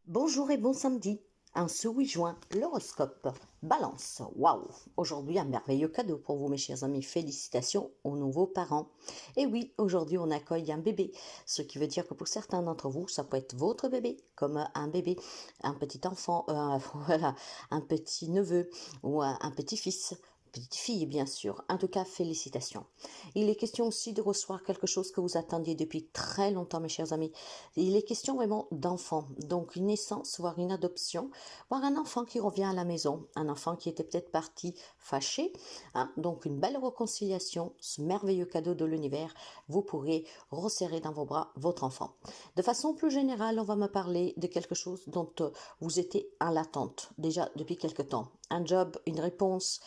Bonjour et bon samedi. Ce 8 juin, l'horoscope. Balance. Waouh! Aujourd'hui, un merveilleux cadeau pour vous, mes chers amis. Félicitations aux nouveaux parents. Et oui, aujourd'hui, on accueille un bébé. Ce qui veut dire que pour certains d'entre vous, ça peut être votre bébé, comme un bébé, un petit enfant, voilà, un petit neveu ou un petit-fils. Petite fille, bien sûr. En tout cas, félicitations. Il est question aussi de recevoir quelque chose que vous attendiez depuis très longtemps, mes chers amis. Il est question vraiment d'enfant, donc une naissance, voire une adoption, voire un enfant qui revient à la maison, un enfant qui était peut-être parti fâché, hein, donc une belle réconciliation, ce merveilleux cadeau de l'univers, vous pourrez resserrer dans vos bras votre enfant. De façon plus générale, on va me parler de quelque chose dont vous étiez en l'attente déjà depuis quelque temps. Un job, une réponse,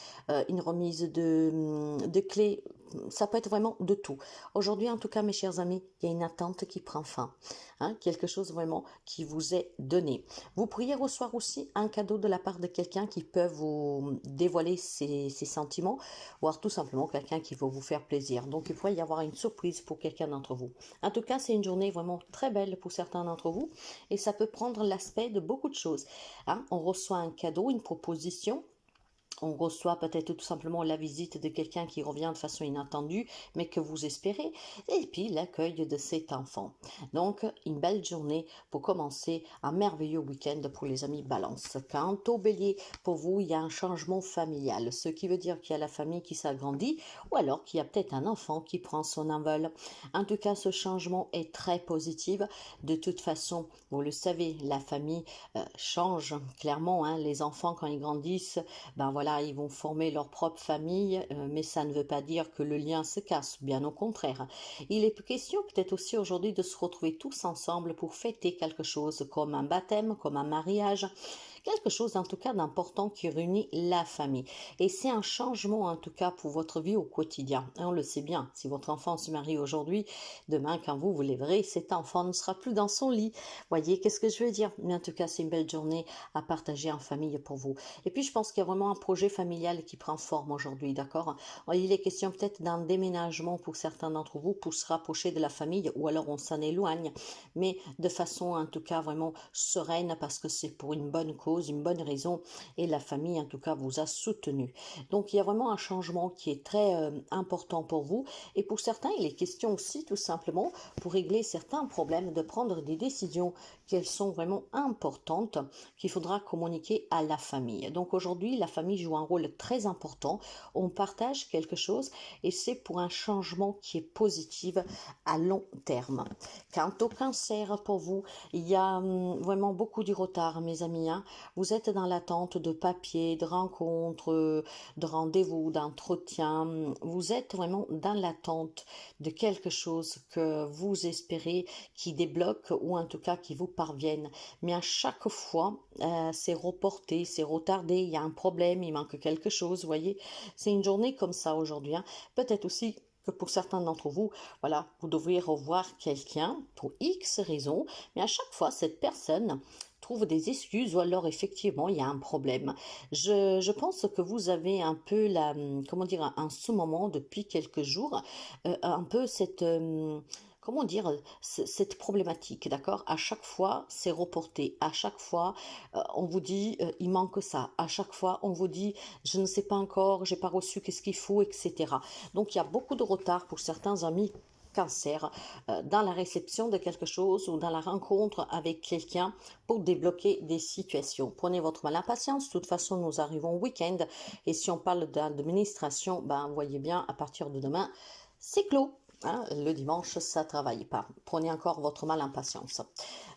une remise de clés, ça peut être vraiment de tout. Aujourd'hui, en tout cas, mes chers amis, il y a une attente qui prend fin. Hein, quelque chose vraiment qui vous est donné. Vous pourriez recevoir aussi un cadeau de la part de quelqu'un qui peut vous dévoiler ses sentiments, voire tout simplement quelqu'un qui veut vous faire plaisir. Donc, il pourrait y avoir une surprise pour quelqu'un d'entre vous. En tout cas, c'est une journée vraiment très belle pour certains d'entre vous et ça peut prendre l'aspect de beaucoup de choses. Hein, on reçoit un cadeau, une proposition. On reçoit peut-être tout simplement la visite de quelqu'un qui revient de façon inattendue, mais que vous espérez, et puis l'accueil de cet enfant. Donc, une belle journée pour commencer un merveilleux week-end pour les amis Balance. Quant au Bélier, pour vous, il y a un changement familial, ce qui veut dire qu'il y a la famille qui s'agrandit, ou alors qu'il y a peut-être un enfant qui prend son envol. En tout cas, ce changement est très positif. De toute façon, vous le savez, la famille change clairement. Hein, les enfants, quand ils grandissent, ben voilà, ils vont former leur propre famille, mais ça ne veut pas dire que le lien se casse, bien au contraire. Il est question peut-être aussi aujourd'hui de se retrouver tous ensemble pour fêter quelque chose comme un baptême, comme un mariage, quelque chose en tout cas d'important qui réunit la famille. Et c'est un changement en tout cas pour votre vie au quotidien. Et on le sait bien, si votre enfant se marie aujourd'hui, demain quand vous les verrez, cet enfant ne sera plus dans son lit. Voyez, qu'est-ce que je veux dire? Mais en tout cas, c'est une belle journée à partager en famille pour vous. Et puis, je pense qu'il y a vraiment un projet familial qui prend forme aujourd'hui, d'accord? Il est question peut-être d'un déménagement pour certains d'entre vous pour se rapprocher de la famille ou alors on s'en éloigne, mais de façon en tout cas vraiment sereine parce que c'est pour une bonne cause, une bonne raison et la famille en tout cas vous a soutenu. Donc il y a vraiment un changement qui est très important pour vous et pour certains il est question aussi tout simplement pour régler certains problèmes de prendre des décisions qui sont vraiment importantes qu'il faudra communiquer à la famille. Donc aujourd'hui la famille joue un rôle très important, on partage quelque chose et c'est pour un changement qui est positif à long terme. Quant au cancer pour vous, il y a vraiment beaucoup de retard mes amis, hein. Vous êtes dans l'attente de papiers, de rencontres, de rendez-vous, d'entretiens, vous êtes vraiment dans l'attente de quelque chose que vous espérez qui débloque ou en tout cas qui vous parvienne. Mais à chaque fois, c'est reporté, c'est retardé, il y a un problème, il manque quelque chose, vous voyez. C'est une journée comme ça aujourd'hui, hein. Peut-être aussi que pour certains d'entre vous, voilà, vous devriez revoir quelqu'un pour X raisons, mais à chaque fois, cette personne trouve des excuses ou alors effectivement il y a un problème. Je pense que vous avez un peu la, comment dire, un sous-moment depuis quelques jours, un peu cette comment dire, cette problématique, d'accord? À chaque fois, c'est reporté. À chaque fois, on vous dit, il manque ça. À chaque fois, on vous dit, je ne sais pas encore, j'ai pas reçu qu'est-ce qu'il faut, etc. Donc, il y a beaucoup de retard pour certains amis cancer dans la réception de quelque chose ou dans la rencontre avec quelqu'un pour débloquer des situations. Prenez votre mal à patience. De toute façon, nous arrivons au week-end et si on parle d'administration, ben, voyez bien, à partir de demain, c'est clos. Hein, le dimanche, ça travaille pas. Prenez encore votre mal en patience.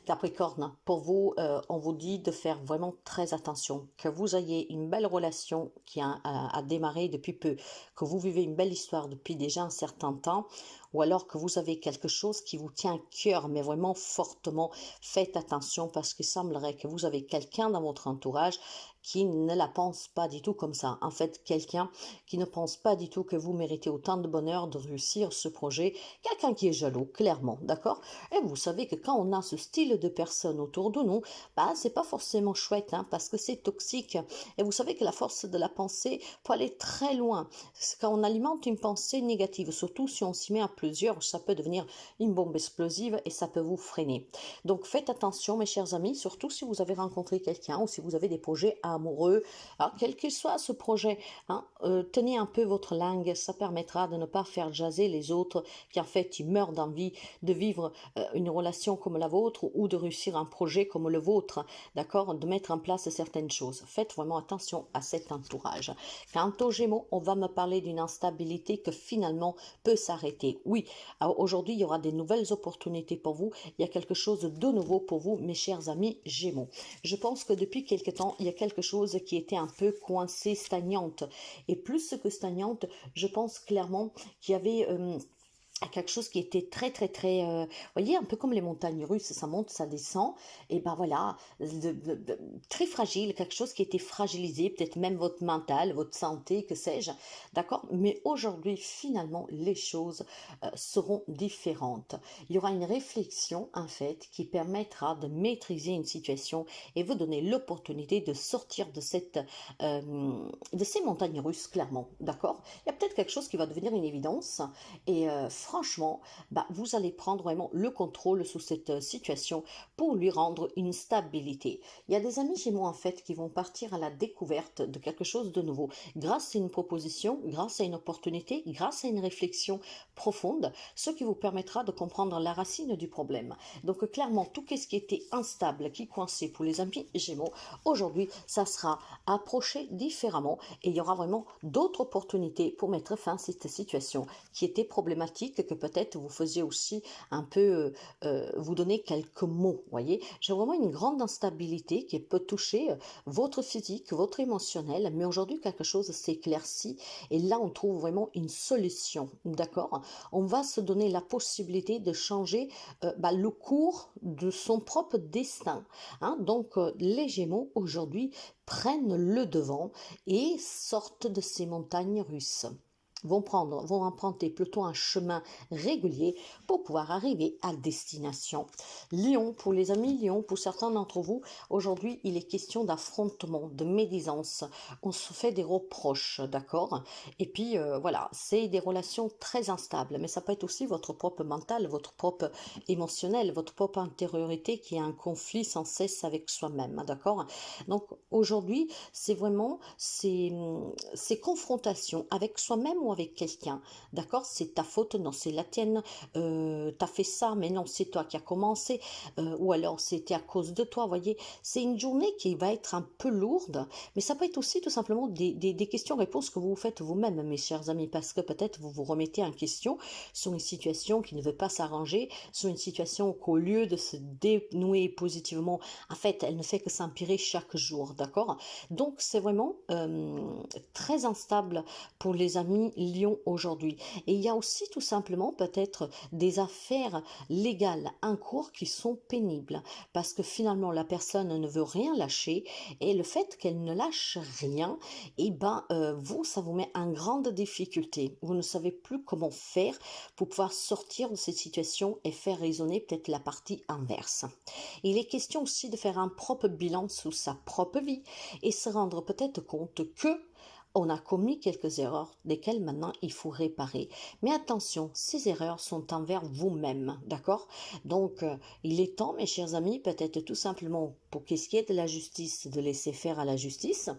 Capricorne, pour vous, on vous dit de faire vraiment très attention, que vous ayez une belle relation qui a démarré depuis peu, que vous vivez une belle histoire depuis déjà un certain temps, ou alors que vous avez quelque chose qui vous tient à cœur, mais vraiment fortement. Faites attention parce qu'il semblerait que vous avez quelqu'un dans votre entourage qui ne la pense pas du tout comme ça. En fait, quelqu'un qui ne pense pas du tout que vous méritez autant de bonheur de réussir ce projet. Quelqu'un qui est jaloux, clairement, d'accord? Et vous savez que quand on a ce style style de personnes autour de nous, bah, c'est pas forcément chouette, hein, parce que c'est toxique. Et vous savez que la force de la pensée peut aller très loin. Quand on alimente une pensée négative, surtout si on s'y met à plusieurs, ça peut devenir une bombe explosive et ça peut vous freiner. Donc faites attention, mes chers amis, surtout si vous avez rencontré quelqu'un ou si vous avez des projets amoureux. Alors, quel que soit ce projet, hein, tenez un peu votre langue, ça permettra de ne pas faire jaser les autres qui en fait ils meurent d'envie de vivre une relation comme la vôtre ou de réussir un projet comme le vôtre, d'accord, de mettre en place certaines choses. Faites vraiment attention à cet entourage. Quant aux Gémeaux, on va me parler d'une instabilité que finalement peut s'arrêter. Oui, aujourd'hui, il y aura des nouvelles opportunités pour vous. Il y a quelque chose de nouveau pour vous, mes chers amis Gémeaux. Je pense que depuis quelque temps, il y a quelque chose qui était un peu coincé, stagnante. Et plus que stagnante, je pense clairement qu'il y avait quelque chose qui était très, vous voyez, un peu comme les montagnes russes, ça monte, ça descend, et ben voilà, très fragile, quelque chose qui était fragilisé, peut-être même votre mental, votre santé, que sais-je, d'accord, mais aujourd'hui, finalement, les choses seront différentes. Il y aura une réflexion, en fait, qui permettra de maîtriser une situation et vous donner l'opportunité de sortir de ces montagnes russes, clairement, d'accord. Il y a peut-être quelque chose qui va devenir une évidence, et franchement, bah, vous allez prendre vraiment le contrôle sous cette situation pour lui rendre une stabilité. Il y a des amis chez moi en fait qui vont partir à la découverte de quelque chose de nouveau grâce à une proposition, grâce à une opportunité, grâce à une réflexion profonde, ce qui vous permettra de comprendre la racine du problème. Donc clairement, tout ce qui était instable, qui coinçait pour les amis Gémeaux, aujourd'hui, ça sera approché différemment et il y aura vraiment d'autres opportunités pour mettre fin à cette situation qui était problématique, que peut-être vous faisiez aussi un peu vous donner quelques mots, voyez. J'ai vraiment une grande instabilité qui peut toucher votre physique, votre émotionnel, mais aujourd'hui quelque chose s'éclaircit et là on trouve vraiment une solution, d'accord. On va se donner la possibilité de changer le cours de son propre destin, hein. Donc les Gémeaux aujourd'hui prennent le devant et sortent de ces montagnes russes, vont emprunter plutôt un chemin régulier pour pouvoir arriver à destination. Lion, pour les amis Lion, pour certains d'entre vous, aujourd'hui il est question d'affrontement, de médisance. On se fait des reproches, d'accord. Et puis voilà, c'est des relations très instables, mais ça peut être aussi votre propre mental, votre propre émotionnel, votre propre intériorité qui a un conflit sans cesse avec soi-même, d'accord. Donc aujourd'hui, c'est vraiment ces confrontations avec soi-même ou avec quelqu'un, d'accord, c'est ta faute, non c'est la tienne, t'as fait ça, mais non c'est toi qui as commencé, ou alors c'était à cause de toi, voyez, c'est une journée qui va être un peu lourde, mais ça peut être aussi tout simplement des questions-réponses que vous vous faites vous-même, mes chers amis, parce que peut-être vous vous remettez en question sur une situation qui ne veut pas s'arranger, sur une situation qu'au lieu de se dénouer positivement, en fait, elle ne fait que s'empirer chaque jour, d'accord. Donc c'est vraiment très instable pour les amis Lion aujourd'hui. Et il y a aussi tout simplement peut-être des affaires légales en cours qui sont pénibles parce que finalement la personne ne veut rien lâcher et le fait qu'elle ne lâche rien, et ben vous, ça vous met en grande difficulté. Vous ne savez plus comment faire pour pouvoir sortir de cette situation et faire résonner peut-être la partie inverse. Il est question aussi de faire un propre bilan sur sa propre vie et se rendre peut-être compte que on a commis quelques erreurs, desquelles maintenant il faut réparer. Mais attention, ces erreurs sont envers vous-même, d'accord. Donc, il est temps, mes chers amis, peut-être tout simplement, pour ce qui est de la justice, de laisser faire à la justice.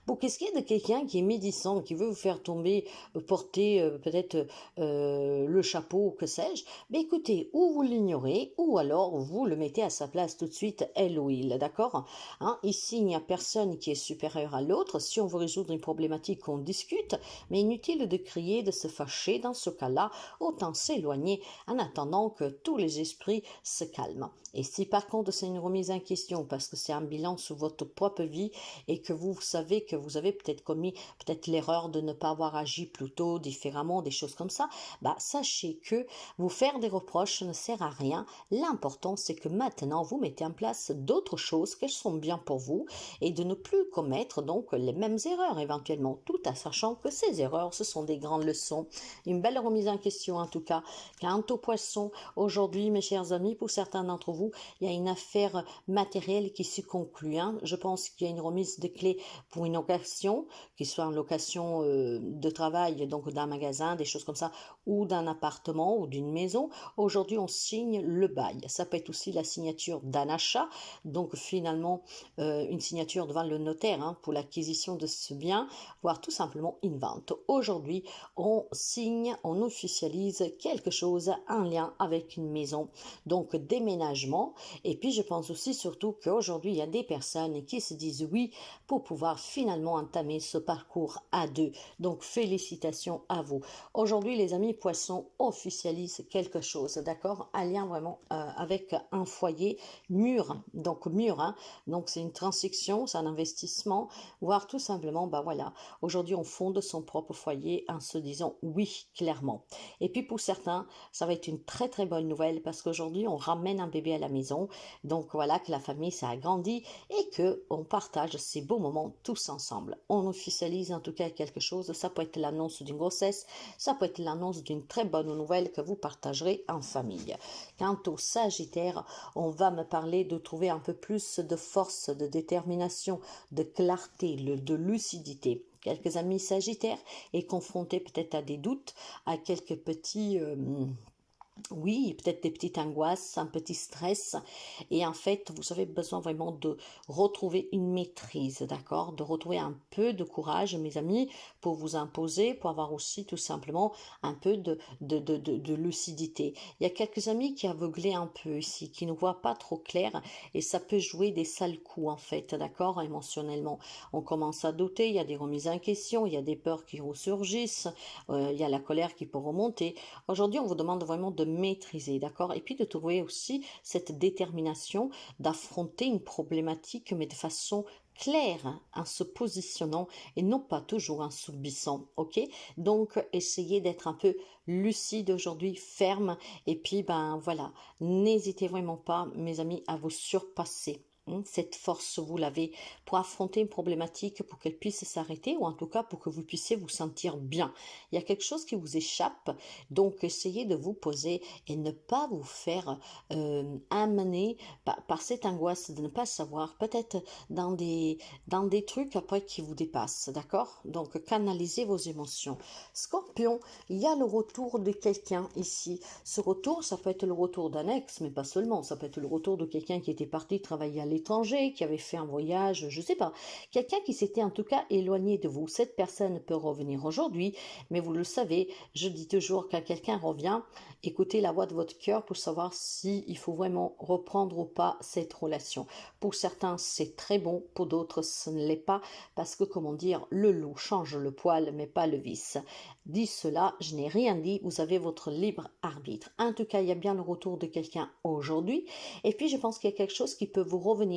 Pour ce qui est de quelqu'un qui est médisant, qui veut vous faire tomber, porter peut-être le chapeau, que sais-je, mais écoutez, ou vous l'ignorez, ou alors vous le mettez à sa place tout de suite, elle ou il, d'accord, hein. Ici, il n'y a personne qui est supérieur à l'autre. Si on veut résoudre une problématique, on discute, mais inutile de crier, de se fâcher. Dans ce cas-là, autant s'éloigner en attendant que tous les esprits se calment. Et si par contre c'est une remise en question parce que c'est un bilan sur votre propre vie et que vous savez que vous avez peut-être commis peut-être l'erreur de ne pas avoir agi plus tôt, différemment, des choses comme ça, bah sachez que vous faire des reproches ne sert à rien. L'important c'est que maintenant vous mettez en place d'autres choses qui sont bien pour vous et de ne plus commettre donc les mêmes erreurs éventuellement. simplement, tout en sachant que ces erreurs, ce sont des grandes leçons. Une belle remise en question en tout cas. Quant aux poissons, aujourd'hui, mes chers amis, pour certains d'entre vous, il y a une affaire matérielle qui se conclut. Hein. Je pense qu'il y a une remise de clés pour une location, qu'il soit en location de travail, donc d'un magasin, des choses comme ça, ou d'un appartement ou d'une maison. Aujourd'hui, on signe le bail. Ça peut être aussi la signature d'un achat, donc finalement une signature devant le notaire hein, pour l'acquisition de ce bien, voire tout simplement une vente. Aujourd'hui, on signe, on officialise quelque chose en lien avec une maison, donc déménagement. Et puis je pense aussi surtout qu'aujourd'hui, il y a des personnes qui se disent oui pour pouvoir finalement entamer ce parcours à deux. Donc félicitations à vous. Aujourd'hui, les amis poissons officialisent quelque chose, d'accord? Un lien vraiment avec un foyer mûr, donc mûr, hein? Donc c'est une transaction, c'est un investissement, voire tout simplement, bah voilà, aujourd'hui on fonde son propre foyer en se disant oui, clairement. Et puis pour certains, ça va être une très très bonne nouvelle parce qu'aujourd'hui on ramène un bébé à la maison, donc voilà que la famille s'est agrandie et que on partage ces beaux moments tous ensemble. On officialise en tout cas quelque chose, ça peut être l'annonce d'une grossesse, ça peut être l'annonce d'une très bonne nouvelle que vous partagerez en famille. Quant au Sagittaire, on va me parler de trouver un peu plus de force, de détermination, de clarté, de lucidité. Quelques amis Sagittaires et confrontés peut-être à des doutes, à quelques petits oui, peut-être des petites angoisses, un petit stress. Et en fait, vous avez besoin vraiment de retrouver une maîtrise, d'accord? De retrouver un peu de courage, mes amis, pour vous imposer, pour avoir aussi tout simplement un peu de lucidité. Il y a quelques amis qui aveuglaient un peu ici, qui ne voient pas trop clair et ça peut jouer des sales coups, en fait, d'accord? Émotionnellement. On commence à douter, il y a des remises en question, il y a des peurs qui ressurgissent, il y a la colère qui peut remonter. Aujourd'hui, on vous demande vraiment de maîtriser, d'accord? Et puis de trouver aussi cette détermination d'affronter une problématique, mais de façon claire, hein, en se positionnant et non pas toujours en subissant, ok? Donc, essayez d'être un peu lucide aujourd'hui, ferme, et puis, ben voilà, n'hésitez vraiment pas, mes amis, à vous surpasser. Cette force, vous l'avez pour affronter une problématique, pour qu'elle puisse s'arrêter, ou en tout cas pour que vous puissiez vous sentir bien. Il y a quelque chose qui vous échappe, donc essayez de vous poser et ne pas vous faire amener par cette angoisse de ne pas savoir, peut-être dans des trucs après qui vous dépassent, d'accord? Donc canalisez vos émotions. Scorpion, il y a le retour de quelqu'un ici. Ce retour, ça peut être le retour d'un ex, mais pas seulement. Ça peut être le retour de quelqu'un qui était parti travailler à l'étranger, qui avait fait un voyage, je sais pas. Quelqu'un qui s'était en tout cas éloigné de vous. Cette personne peut revenir aujourd'hui, mais vous le savez, je dis toujours quand quelqu'un revient, écoutez la voix de votre cœur pour savoir si il faut vraiment reprendre ou pas cette relation. Pour certains, c'est très bon, pour d'autres, ce ne l'est pas, parce que, comment dire, le loup change le poil, mais pas le vice. Dit cela, je n'ai rien dit, vous avez votre libre arbitre. En tout cas, il y a bien le retour de quelqu'un aujourd'hui, et puis je pense qu'il y a quelque chose qui peut vous revenir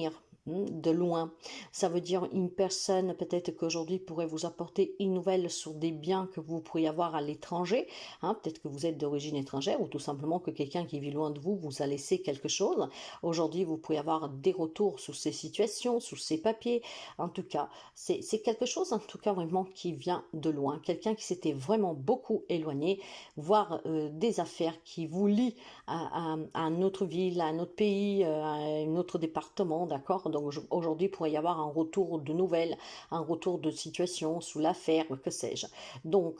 de loin. Ça veut dire une personne peut-être qu'aujourd'hui pourrait vous apporter une nouvelle sur des biens que vous pourriez avoir à l'étranger. Hein, peut-être que vous êtes d'origine étrangère ou tout simplement que quelqu'un qui vit loin de vous vous a laissé quelque chose. Aujourd'hui, vous pourriez avoir des retours sur ces situations, sur ces papiers. En tout cas, c'est quelque chose en tout cas vraiment qui vient de loin. Quelqu'un qui s'était vraiment beaucoup éloigné, voire des affaires qui vous lient à une autre ville, à un autre pays, à un autre département, d'accord? Donc aujourd'hui, il pourrait y avoir un retour de nouvelles, un retour de situation sous l'affaire, que sais-je. Donc,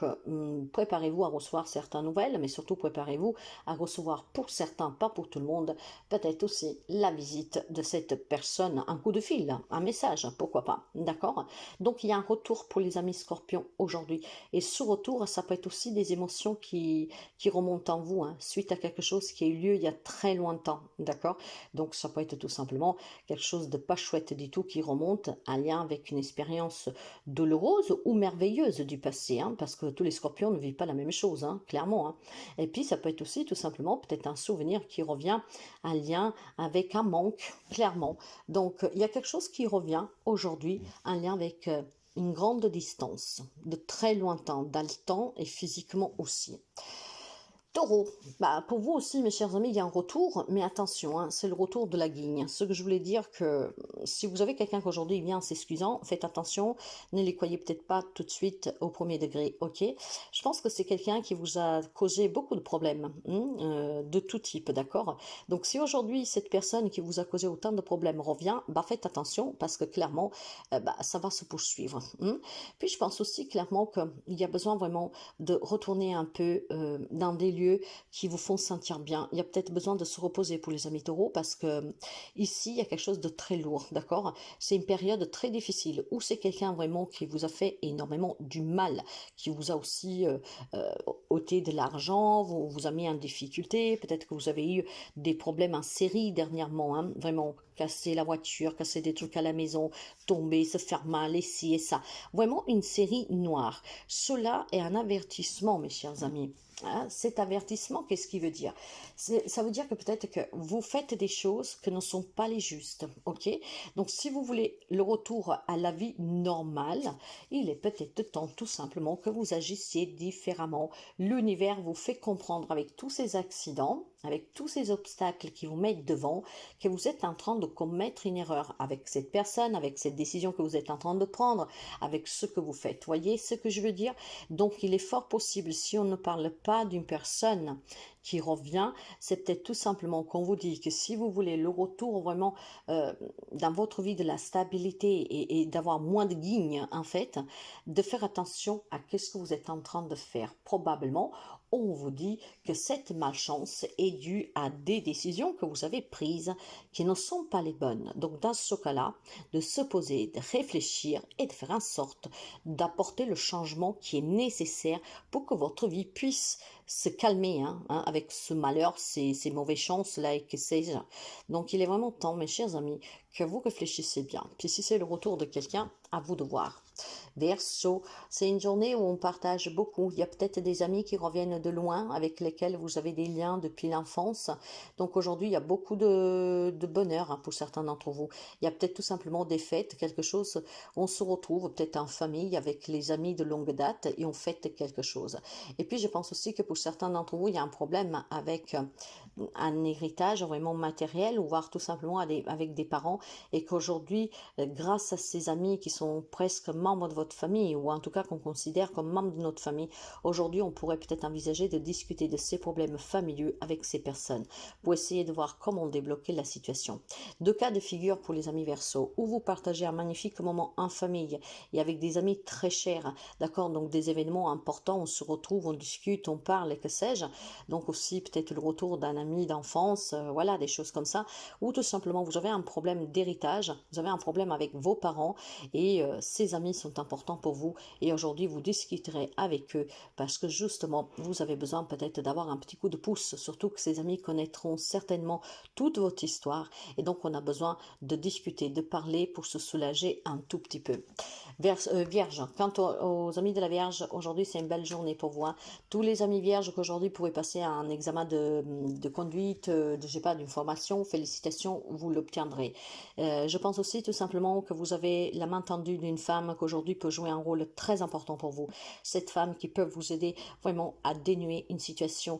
préparez-vous à recevoir certaines nouvelles, mais surtout préparez-vous à recevoir pour certains, pas pour tout le monde, peut-être aussi la visite de cette personne, un coup de fil, un message, pourquoi pas, d'accord? Donc, il y a un retour pour les amis scorpions aujourd'hui. Et ce retour, ça peut être aussi des émotions qui remontent en vous, hein, suite à quelque chose qui a eu lieu il y a très longtemps, d'accord? Donc, ça peut être tout simplement quelque chose de pas chouette du tout qui remonte, un lien avec une expérience douloureuse ou merveilleuse du passé, hein, parce que tous les scorpions ne vivent pas la même chose, hein, clairement. Hein. Et puis ça peut être aussi tout simplement peut-être un souvenir qui revient, un lien avec un manque, clairement. Donc il y a quelque chose qui revient aujourd'hui, un lien avec une grande distance, de très lointain, dans le temps et physiquement aussi. Taureau, pour vous aussi, mes chers amis, il y a un retour, mais attention, hein, c'est le retour de la guigne. Ce que je voulais dire que si vous avez quelqu'un qu'aujourd'hui vient en s'excusant, faites attention, ne les croyez peut-être pas tout de suite au premier degré, ok? Je pense que c'est quelqu'un qui vous a causé beaucoup de problèmes, de tout type, d'accord? Donc si aujourd'hui cette personne qui vous a causé autant de problèmes revient, faites attention parce que clairement, ça va se poursuivre. Puis je pense aussi clairement qu'il y a besoin vraiment de retourner un peu dans des lieux qui vous font sentir bien. Il y a peut-être besoin de se reposer pour les amis taureaux parce que ici, il y a quelque chose de très lourd, d'accord? C'est une période très difficile où c'est quelqu'un vraiment qui vous a fait énormément du mal, qui vous a aussi ôté de l'argent, vous a mis en difficulté, peut-être que vous avez eu des problèmes en série dernièrement, hein, vraiment casser la voiture, casser des trucs à la maison, tomber, se faire mal, et ci et ça. Vraiment une série noire. Cela est un avertissement, mes chers amis. Hein, cet avertissement, qu'est-ce qu'il veut dire? Ça veut dire que peut-être que vous faites des choses que ne sont pas les justes, ok? Donc, si vous voulez le retour à la vie normale, il est peut-être temps tout simplement que vous agissiez différemment. L'univers vous fait comprendre avec tous ces accidents, avec tous ces obstacles qui vous mettent devant, que vous êtes en train de commettre une erreur avec cette personne, avec cette décision que vous êtes en train de prendre, avec ce que vous faites. Voyez ce que je veux dire? Donc, il est fort possible, si on ne parle pas d'une personne qui revient, c'est peut-être tout simplement qu'on vous dit que si vous voulez le retour vraiment dans votre vie de la stabilité et d'avoir moins de guignes en fait, de faire attention à ce que vous êtes en train de faire. Probablement, on vous dit que cette malchance est due à des décisions que vous avez prises qui ne sont pas les bonnes. Donc dans ce cas-là, de se poser, de réfléchir et de faire en sorte d'apporter le changement qui est nécessaire pour que votre vie puisse se calmer avec ce malheur, ces mauvaises chances là et que sais-je. Donc il est vraiment temps, mes chers amis, que vous réfléchissiez bien. Puis si c'est le retour de quelqu'un, à vous de voir. Verseau, c'est une journée où on partage beaucoup. Il y a peut-être des amis qui reviennent de loin, avec lesquels vous avez des liens depuis l'enfance. Donc aujourd'hui, il y a beaucoup de bonheur pour certains d'entre vous. Il y a peut-être tout simplement des fêtes, quelque chose. On se retrouve peut-être en famille avec les amis de longue date et on fête quelque chose. Et puis je pense aussi que pour certains d'entre vous, il y a un problème avec un héritage vraiment matériel ou voire tout simplement avec des parents et qu'aujourd'hui, grâce à ces amis qui sont presque membres de votre famille ou en tout cas qu'on considère comme membres de notre famille, aujourd'hui on pourrait peut-être envisager de discuter de ces problèmes familiaux avec ces personnes pour essayer de voir comment débloquer la situation. Deux cas de figure pour les amis Verseau, où vous partagez un magnifique moment en famille et avec des amis très chers, d'accord, donc des événements importants, on se retrouve, on discute, on parle et que sais-je, donc aussi peut-être le retour d'un ami d'enfance, voilà, des choses comme ça, ou tout simplement vous avez un problème d'héritage, vous avez un problème avec vos parents et ces amis sont importants pour vous et aujourd'hui vous discuterez avec eux parce que justement vous avez besoin peut-être d'avoir un petit coup de pouce, surtout que ces amis connaîtront certainement toute votre histoire et donc on a besoin de discuter, de parler pour se soulager un tout petit peu. Vierge, quant aux amis de la Vierge, aujourd'hui c'est une belle journée pour vous. Tous les amis vierges qu'aujourd'hui pourraient passer un examen de conduite, je sais pas, d'une formation, félicitations, vous l'obtiendrez. Je pense aussi tout simplement que vous avez la main tendue d'une femme qu'aujourd'hui peut jouer un rôle très important pour vous. Cette femme qui peut vous aider vraiment à dénuer une situation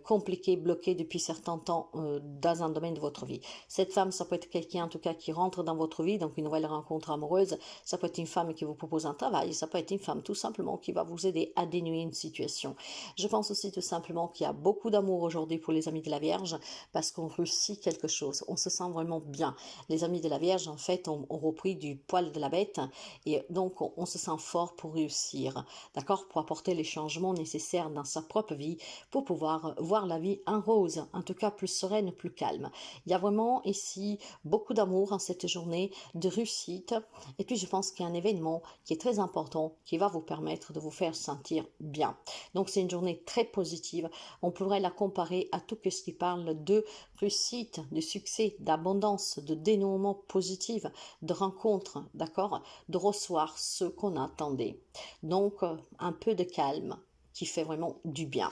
compliquée, bloquée depuis certains temps dans un domaine de votre vie. Cette femme, ça peut être quelqu'un en tout cas qui rentre dans votre vie, donc une nouvelle rencontre amoureuse, ça peut être une femme qui vous propose un travail, ça peut être une femme tout simplement qui va vous aider à dénuer une situation. Je pense aussi tout simplement qu'il y a beaucoup d'amour aujourd'hui pour les amis de la Vierge parce qu'on réussit quelque chose, on se sent vraiment bien. Les amis de la Vierge en fait ont repris du poil de la bête et donc on se sent fort pour réussir, d'accord, pour apporter les changements nécessaires dans sa propre vie pour pouvoir voir la vie en rose, en tout cas plus sereine, plus calme. Il y a vraiment ici beaucoup d'amour en cette journée, de réussite et puis je pense qu'il y a un événement qui est très important qui va vous permettre de vous faire sentir bien. Donc c'est une journée très positive, on pourrait la comparer à tout ce qui parle de réussite, de succès, d'abondance, de dénouement positif, de rencontres, d'accord, de recevoir ce qu'on attendait. Donc un peu de calme qui fait vraiment du bien.